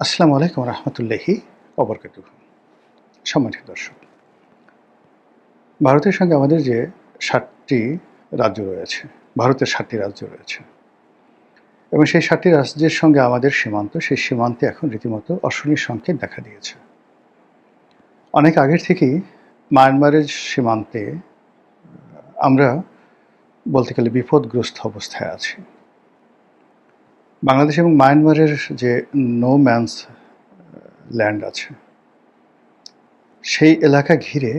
আসসালামু আলাইকুম রহমতুল্লাহি ওবরকাতুহু। সম্মানিত দর্শক, ভারতের সঙ্গে আমাদের যে ৭টি রাজ্য রয়েছে, ভারতের ৭টি রাজ্য রয়েছে এবং সেই ৭টি রাজ্যের সঙ্গে আমাদের সীমান্ত, সেই সীমান্তে এখন রীতিমতো অশনির সংকেত দেখা দিয়েছে। অনেক আগের থেকেই মায়ানমারের সীমান্তে আমরা বলতে গেলে বিপদগ্রস্ত অবস্থায় আছি। বাংলাদেশ এবং মায়ানমারের যে নো ম্যানস ল্যান্ড আছে, সেই এলাকা ঘিরে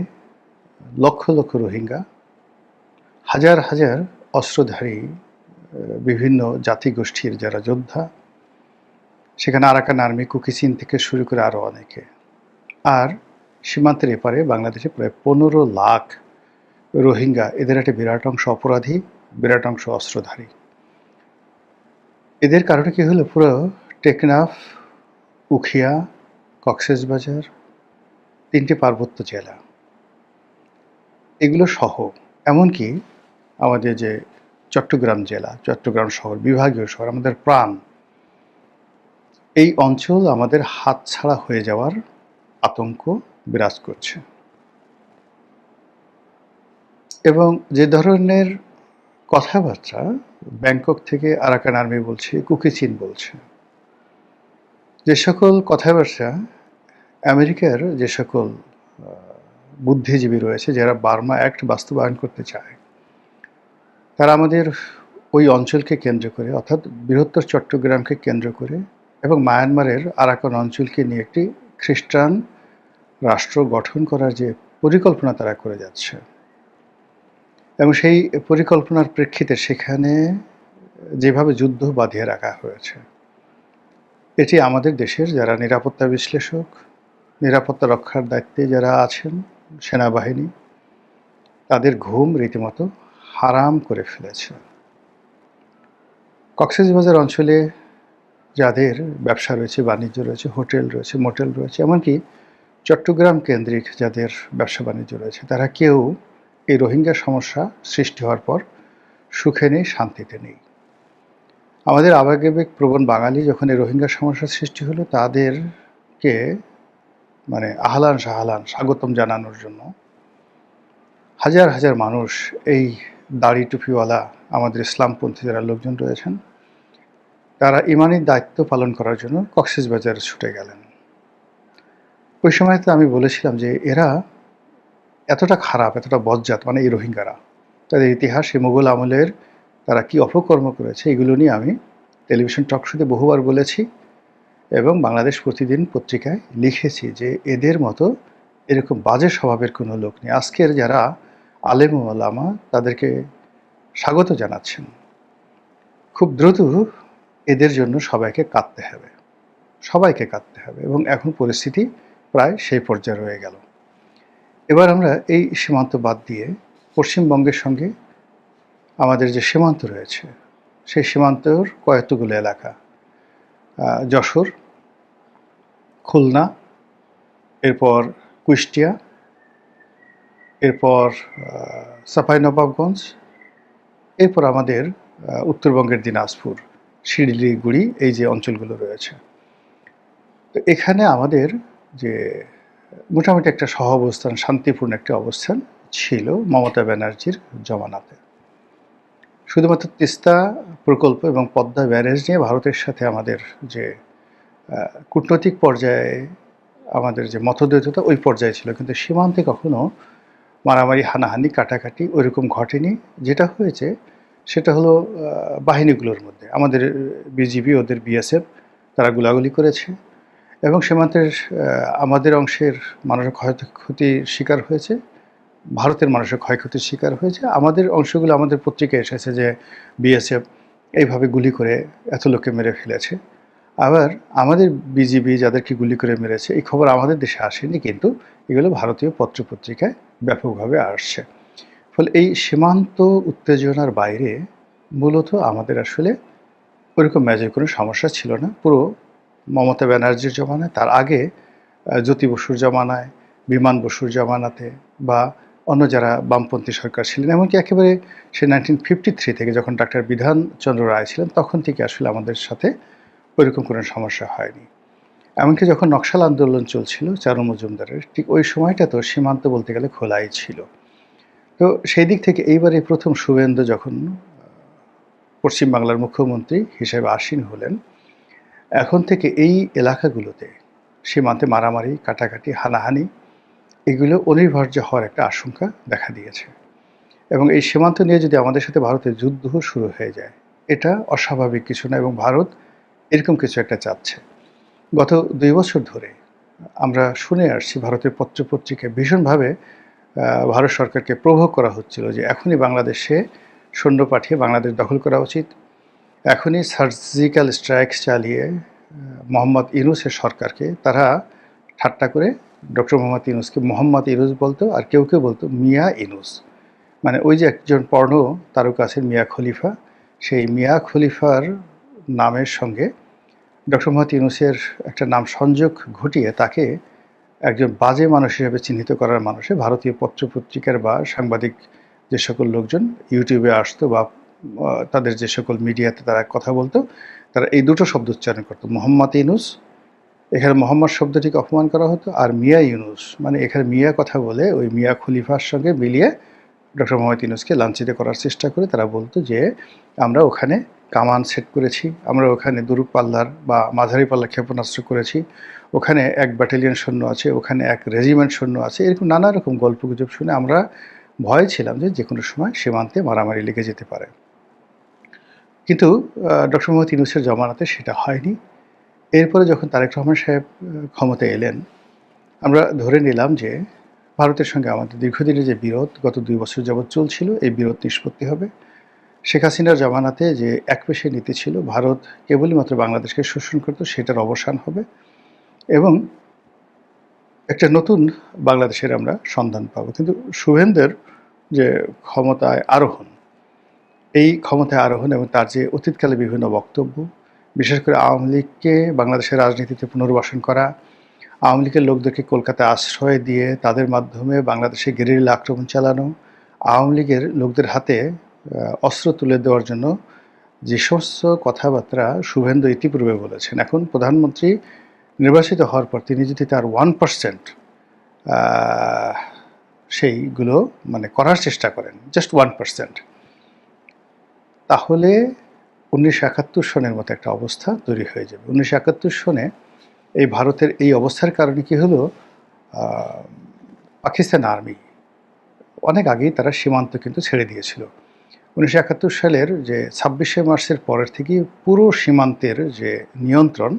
লক্ষ লক্ষ রোহিঙ্গা, হাজার হাজার অস্ত্রধারী বিভিন্ন জাতিগোষ্ঠীর যারা যোদ্ধা, সেখানে আরাকান আর্মি, কুকি চিন থেকে শুরু করে আরও অনেকে। আর সীমান্তের এপারে বাংলাদেশে প্রায় ১৫ লাখ রোহিঙ্গা, এদের একটা বিরাট অংশ অপরাধী, বিরাট অংশ অস্ত্রধারী। এদের কারণে কী হলো, পুরো টেকনাফ, উখিয়া, কক্সবাজার, ৩টি পার্বত্য জেলা, এগুলো সহ এমনকি আমাদের যে চট্টগ্রাম জেলা, চট্টগ্রাম শহর, বিভাগীয় শহর, আমাদের প্রাণ, এই অঞ্চল আমাদের হাতছাড়া হয়ে যাওয়ার আতঙ্ক বিরাজ করছে। এবং যে ধরনের কথাবার্তা ব্যাংকক থেকে আরাকান আর্মি বলছে, কুকি চিন বলছে, যে সকল কথাবার্তা আমেরিকার যে সকল বুদ্ধিজীবী রয়েছে যারা বার্মা অ্যাক্ট বাস্তবায়ন করতে চায়, তারা আমাদের ওই অঞ্চলকে কেন্দ্র করে, অর্থাৎ বৃহত্তর চট্টগ্রামকে কেন্দ্র করে এবং মায়ানমারের আরাকান অঞ্চলকে নিয়ে একটি খ্রিস্টান রাষ্ট্র গঠন করার যে পরিকল্পনা তারা করে যাচ্ছে, এবং সেই পরিকল্পনার প্রেক্ষিতে সেখানে যেভাবে যুদ্ধ বাঁধিয়ে রাখা হয়েছে, এটি আমাদের দেশের যারা নিরাপত্তা বিশ্লেষক, নিরাপত্তা রক্ষার দায়িত্বে যারা আছেন, সেনাবাহিনী, তাদের ঘুম রীতিমতো হারাম করে ফেলেছে। কক্সবাজার অঞ্চলে যাদের ব্যবসা রয়েছে, বাণিজ্য রয়েছে, হোটেল রয়েছে, মোটেল রয়েছে, এমনকি চট্টগ্রাম কেন্দ্রিক যাদের ব্যবসা বাণিজ্য রয়েছে, তারা কেউ এই রোহিঙ্গা সমস্যা সৃষ্টি হওয়ার পর সুখে নেই, শান্তিতে নেই। আমাদের আবেগিক প্রবণ বাঙালি যখন এই রোহিঙ্গা সমস্যার সৃষ্টি হলো, তাদেরকে আহলান সাহালান স্বাগতম জানানোর জন্য হাজার হাজার মানুষ, এই দাড়ি টুপিওয়ালা আমাদের ইসলামপন্থী যারা লোকজন রয়েছেন, তারা ইমানি দায়িত্ব পালন করার জন্য কক্সবাজারে ছুটে গেলেন। ওই সময় তো আমি বলেছিলাম যে এরা এতটা খারাপ, এতটা বজ্জাত, এই রোহিঙ্গারা, তাদের ইতিহাস, এই মুঘল আমলের তারা কি অপকর্ম করেছে, এগুলো নিয়ে আমি টেলিভিশন টক শোতে বহুবার বলেছি এবং বাংলাদেশ প্রতিদিন পত্রিকায় লিখেছি যে এদের মতো এরকম বাজে স্বভাবের কোনো লোক নেই। আজকের যারা আলেম ওলামা তাদেরকে স্বাগত জানাচ্ছেন, খুব দ্রুত এদের জন্য সবাইকে কাঁদতে হবে, সবাইকে কাঁদতে হবে, এবং এখন পরিস্থিতি প্রায় সেই পর্যায়ে রয়ে গেল। এবার আমরা এই সীমান্ত বাদ দিয়ে পশ্চিমবঙ্গের সঙ্গে আমাদের যে সীমান্ত রয়েছে, সেই সীমান্তর কয়েকগুলো এলাকা, যশোর, খুলনা, এরপর কুষ্টিয়া, এরপর চাঁপাইনবাবগঞ্জ, এরপর আমাদের উত্তরবঙ্গের দিনাজপুর, শিলিগুড়ি, এই যে অঞ্চলগুলো রয়েছে, তো এখানে আমাদের যে মোটামুটি একটা সহ অবস্থান, শান্তিপূর্ণ একটা অবস্থান ছিল মমতা ব্যানার্জির জমানাতে। শুধুমাত্র তিস্তা প্রকল্প এবং পদ্মা ব্যারেজ নিয়ে ভারতের সাথে আমাদের যে কূটনৈতিক পর্যায়ে আমাদের যে মতদ্বৈধতা, ওই পর্যায়ে ছিল, কিন্তু সীমান্তে কখনো মারামারি, হানাহানি, কাটাকাটি ওইরকম ঘটেনি। যেটা হয়েছে সেটা হলো বাহিনীগুলোর মধ্যে, আমাদের বিজিবি, ওদের বিএসএফ, তারা গোলাগুলি করেছে এবং সীমান্তের আমাদের অংশের মানুষের ক্ষয়ক্ষতির শিকার হয়েছে, ভারতের মানুষের ক্ষয়ক্ষতির শিকার হয়েছে। আমাদের অংশগুলো আমাদের পত্রিকায় এসেছে যে বিএসএফ এইভাবে গুলি করে এত লোককে মেরে ফেলেছে। আবার আমাদের বিজিবি যাদেরকে গুলি করে মেরেছে, এই খবর আমাদের দেশে আসেনি, কিন্তু এগুলো ভারতীয় পত্রপত্রিকায় ব্যাপকভাবে আসছে। ফলে এই সীমান্ত উত্তেজনার বাইরে মূলত আমাদের আসলে ওইরকম মেজর কোনো সমস্যা ছিল না। পুরো মমতা ব্যানার্জির জমানায়, তার আগে জ্যোতি বসুর জমানায়, বিমান বসুর জমানাতে, বা অন্য যারা বামপন্থী সরকার ছিলেন, এমনকি একেবারে সে 1953 থেকে যখন ডাক্তার বিধানচন্দ্র রায় ছিলেন, তখন থেকে আসলে আমাদের সাথে ওইরকম কোনো সমস্যা হয়নি। এমনকি যখন নকশাল আন্দোলন চলছিল চারু মজুমদারের, ঠিক ওই সময়টা তো সীমান্ত বলতে গেলে খোলাই ছিল। তো সেই দিক থেকে এইবারে প্রথম শুভেন্দু যখন পশ্চিম বাংলার মুখ্যমন্ত্রী হিসেবে আসীন হলেন, এখন থেকে এই এলাকাগুলোতে সীমান্তে মারামারি, কাটাকাটি, হানাহানি এগুলো অনিবার্য হওয়ার একটা আশঙ্কা দেখা দিয়েছে। এবং এই সীমান্ত নিয়ে যদি আমাদের সাথে ভারতের যুদ্ধ শুরু হয়ে যায়, এটা অস্বাভাবিক কিছু না এবং ভারত এরকম কিছু একটা চাচ্ছে। গত ২ বছর ধরে আমরা শুনে আসছি ভারতের পত্রপত্রিকায় ভীষণভাবে ভারত সরকারকে প্রভোগ করা হচ্ছিল যে এখনই বাংলাদেশে সৈন্য পাঠিয়ে বাংলাদেশ দখল করা উচিত। এখনই সার্জিক্যাল স্ট্রাইক চালিয়ে মোহাম্মদ ইউনূসের সরকারকে তারা ঠাট্টা করে ডক্টর মোহাম্মদ ইউনূসকে মোহাম্মদ ইউনূস বলতো, আর কেউ কেউ বলতো মিয়া ইউনূস। মানে ওই যে একজন পর্নো তারকা আছেন মিয়া খলিফা, সেই মিয়া খলিফার নামের সঙ্গে ডক্টর মোহাম্মদ ইউনূসের একটা নাম সংযোগ ঘটিয়ে তাকে একজন বাজে মানুষ হিসেবে চিহ্নিত করার মানুষে ভারতীয় পত্রপত্রিকার বা সাংবাদিক যে সকল লোকজন ইউটিউবে আসতো বা তাদের যে সকল মিডিয়াতে তারা কথা বলতো, তারা এই দুটো শব্দ উচ্চারণ করতো, মোহাম্মদ ইউনূস। এখানে মোহাম্মদ শব্দটিকে অপমান করা হতো, আর মিয়া ইউনূস মানে এখানে মিয়া কথা বলে ওই মিয়া খলিফার সঙ্গে মিলিয়ে ডক্টর মোহাম্মদ ইউনূসকে লাঞ্ছিত করার চেষ্টা করে তারা বলতো যে আমরা ওখানে কামান সেট করেছি, আমরা ওখানে দূরপাল্লার বা মাঝারি পাল্লার ক্ষেপণাস্ত্র করেছি, ওখানে ১ ব্যাটালিয়ন সৈন্য আছে, ওখানে ১ রেজিমেন্ট সৈন্য আছে। এরকম নানা রকম গল্পগুজব শুনে আমরা ভয়ে ছিলাম যে কোনো সময় সীমান্তে মারামারি লেগে যেতে পারে। কিন্তু ডক্টর মোহাম্মদ ইউনূসের জমানাতে সেটা হয়নি। এরপরে যখন তারেক রহমান সাহেব ক্ষমতায় এলেন, আমরা ধরে নিলাম যে ভারতের সঙ্গে আমাদের দীর্ঘদিনের যে বিরোধ গত ২ বছর যাবৎ চলছিল, এই বিরোধ নিষ্পত্তি হবে। শেখ হাসিনার জমানাতে যে একপেশে নীতি ছিল, ভারত কেবলই মাত্র বাংলাদেশকে শোষণ করত, সেটার অবসান হবে এবং একটা নতুন বাংলাদেশের আমরা সন্ধান পাবো। কিন্তু শুভেন্দুর যে ক্ষমতায় আরোহণ, এই ক্ষমতায় আরোহণ এবং তার যে অতীতকালে বিভিন্ন বক্তব্য, বিশেষ করে আওয়ামী লীগকে বাংলাদেশের রাজনীতিতে পুনর্বাসন করা, আওয়ামী লীগের লোকদেরকে কলকাতায় আশ্রয় দিয়ে তাদের মাধ্যমে বাংলাদেশে গেরিলা আক্রমণ চালানো, আওয়ামী লীগের লোকদের হাতে অস্ত্র তুলে দেওয়ার জন্য যে সমস্ত কথাবার্তা শুভেন্দু ইতিপূর্বে বলেছেন, এখন প্রধানমন্ত্রী নির্বাচিত হওয়ার পর তিনি যদি তার 1% সেইগুলো মানে করার চেষ্টা করেন, জাস্ট 1%, তাহলে ১৯৭১ সনের মতো একটা অবস্থা তৈরি হয়ে যাবে। ১৯৭১ সনে এই ভারতের এই অবস্থার কারণে কি হলো, পাকিস্তান আর্মি অনেক আগেই তারা সীমান্ত কিন্তু ছেড়ে দিয়েছিল। ১৯৭১ সালের যে ২৬শে মার্চের পরের থেকে পুরো সীমান্তের যে নিয়ন্ত্রণ,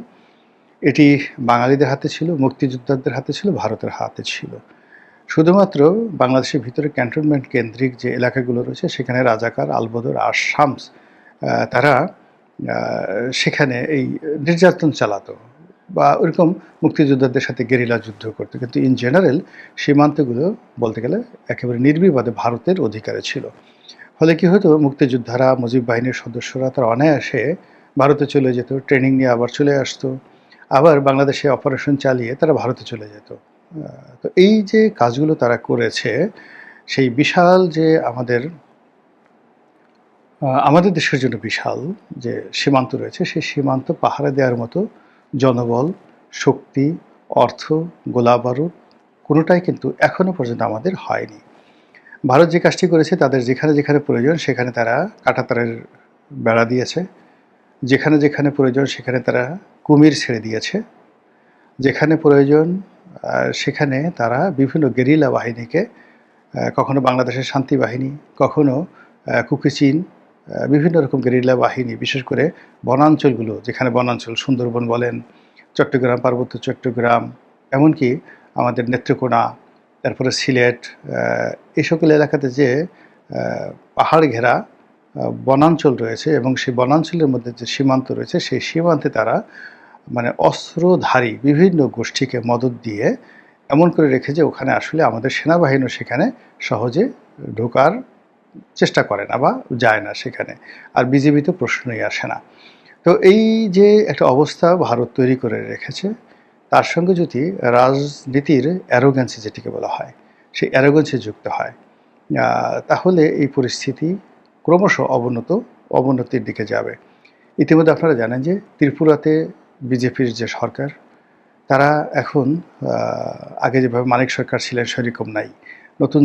এটি বাঙালিদের হাতে ছিল, মুক্তিযোদ্ধাদের হাতে ছিল, ভারতের হাতে ছিল। শুধুমাত্র বাংলাদেশের ভিতরে ক্যান্টনমেন্ট কেন্দ্রিক যে এলাকাগুলো রয়েছে সেখানে রাজাকার, আলবদর আর শামস তারা সেখানে এই নির্যাতন চালাতো বা ওরকম মুক্তিযোদ্ধাদের সাথে গেরিলা যুদ্ধ করতো, কিন্তু ইন জেনারেল সীমান্তগুলো বলতে গেলে একেবারে নির্বিবাদে ভারতের অধিকারে ছিল। ফলে কী হতো, মুক্তিযোদ্ধারা, মুজিব বাহিনীর সদস্যরা তারা অনায়াসে ভারতে চলে যেত, ট্রেনিং নিয়ে আবার চলে আসতো, আবার বাংলাদেশে অপারেশন চালিয়ে তারা ভারতে চলে যেত। তো এই যে কাজগুলো তারা করেছে, সেই বিশাল যে আমাদের দেশের জন্য বিশাল যে সীমান্ত রয়েছে, সেই সীমান্ত পাহারা দেওয়ার মতো জনবল, শক্তি, অর্থ, গোলাবারুদ কোনোটাই কিন্তু এখনও পর্যন্ত আমাদের হয়নি। ভারত যে কাজটি করেছে, তাদের যেখানে যেখানে প্রয়োজন সেখানে তারা কাঁটাতারের বেড়া দিয়েছে, যেখানে যেখানে প্রয়োজন সেখানে তারা কুমির ছেড়ে দিয়েছে, যেখানে প্রয়োজন সেখানে তারা বিভিন্ন গেরিলা বাহিনীকে, কখনো বাংলাদেশের শান্তি বাহিনী, কখনো কুকিচিন, বিভিন্ন রকম গেরিলা বাহিনী, বিশেষ করে বনাঞ্চলগুলো, যেখানে বনাঞ্চল সুন্দরবন বলেন, চট্টগ্রাম, পার্বত্য চট্টগ্রাম, এমনকি আমাদের নেত্রকোনা, তারপরে সিলেট, এই সকল এলাকাতে যে পাহাড় ঘেরা বনাঞ্চল রয়েছে এবং সেই বনাঞ্চলের মধ্যে যে সীমান্ত রয়েছে, সেই সীমান্তে তারা মানে অস্ত্রধারী বিভিন্ন গোষ্ঠীকে মদত দিয়ে এমন করে রেখে যে ওখানে আসলে আমাদের সেনাবাহিনীও সেখানে সহজে ঢোকার চেষ্টা করে না বা যায় না সেখানে, আর বিজেপি তো প্রশ্নই আসে না। তো এই যে একটা অবস্থা ভারত তৈরি করে রেখেছে, তার সঙ্গে যদি রাজনীতির অ্যারোগ্যান্সি যেটিকে বলা হয়, সেই অ্যারোগ্যান্সি যুক্ত হয়, তাহলে এই পরিস্থিতি ক্রমশ অবনতির দিকে যাবে। ইতিমধ্যে আপনারা জানেন যে ত্রিপুরাতে বিজেপির যে সরকার, তারা এখন আগে যেভাবে মানিক সরকার ছিলেন সেরকম নাই। নতুন